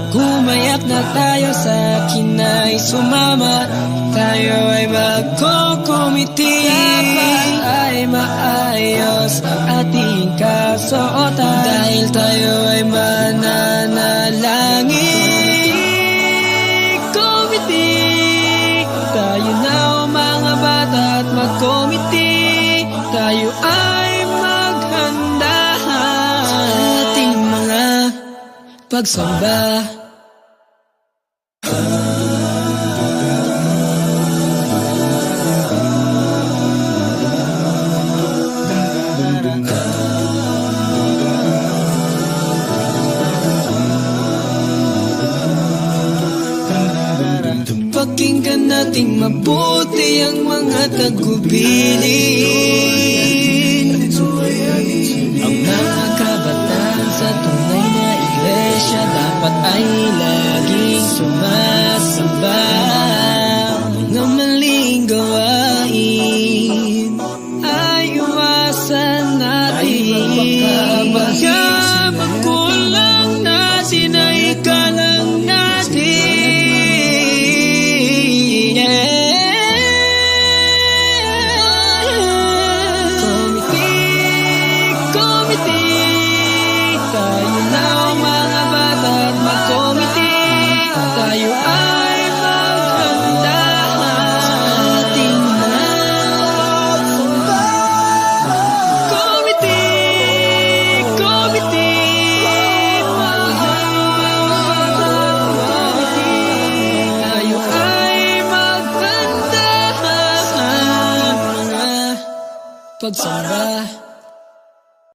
Gumayak na tayo, sa akin ay sumama. Tayo ay magkukumiti. Dapat ay maayos ang ating kasuotan, dahil tayo ay mananalangin. Kumiti tayo na, o mga bata, at magkumiti. Tayo ay maghanda sa ating mga pagsamba. Pakinggan nating mabuti ang mga tagubilin. Ang mga kabataan sa tunay na iglesia dapat ay laging sumasamba. Mga maling gawain ay iwasan natin. Baka magkulang natin ay ikalang natin. Pagsamba.